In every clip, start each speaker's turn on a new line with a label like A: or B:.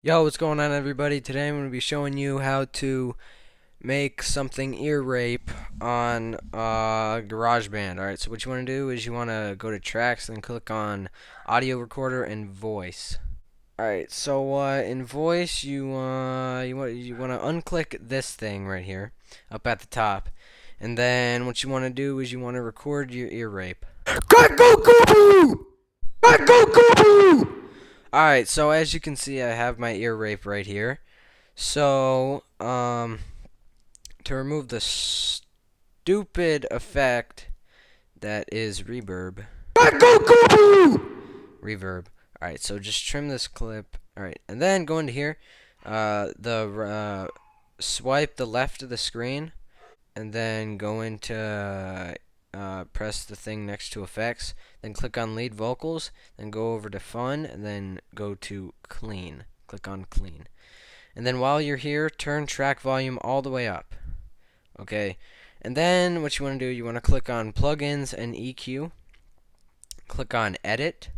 A: Yo, what's going on, everybody? Today I'm going to be showing you how to make something ear rape on GarageBand. Alright, so what you want to do is you want to go to tracks and click on audio recorder and voice. Alright, so in voice you want to unclick this thing right here up at the top. And then what you want to do is you want to record your ear rape. Alright, so as you can see, I have my ear rape right here. So, to remove the stupid effect that is reverb. Reverb. Alright, so just trim this clip. Alright, and then go into here. Swipe the left of the screen. And then go into press the thing next to effects, then click on lead vocals, then go over to fun, and then go to clean. Click on clean. And then while you're here, turn track volume all the way up. Okay. And then what you want to do, you want to click on plugins and EQ. Click on edit.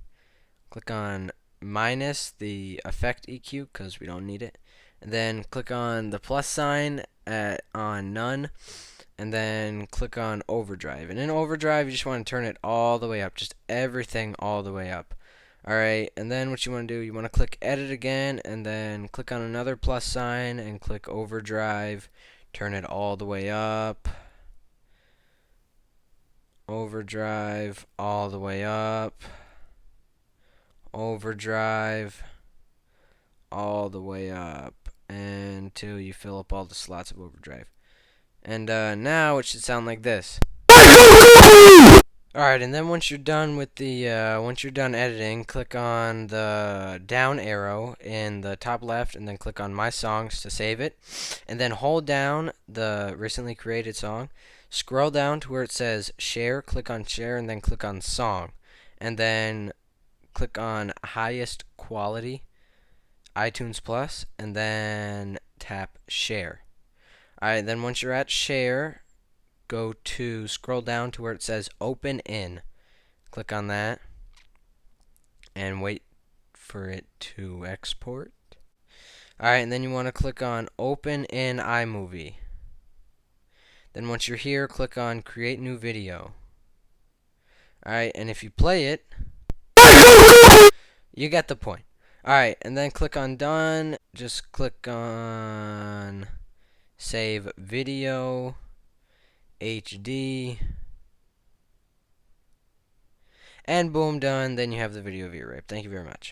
A: Click on minus the effect EQ because we don't need it. And then click on the plus sign on none. And then click on overdrive. And in overdrive, you just want to turn it all the way up. Just everything all the way up. Alright, and then what you want to do, you want to click edit again, and then click on another plus sign, and click overdrive. Turn it all the way up. Overdrive all the way up. Overdrive all the way up until you fill up all the slots of overdrive. And now it should sound like this. Alright, and then once you're done with the once you're done editing, click on the down arrow in the top left, and then click on My Songs to save it, and then hold down the recently created song. Scroll down to where it says Share. Click on Share, and then click on Song, and then click on Highest Quality, iTunes Plus, and then tap Share. Alright, then once you're at Share, go to scroll down to where it says Open In. Click on that and wait for it to export. Alright, and then you want to click on Open in iMovie. Then once you're here, click on Create New Video. Alright, and if you play it, you get the point. Alright, and then click on Done. Just click on Save Video HD, and boom, done. Then you have the video of your rape. Thank you very much.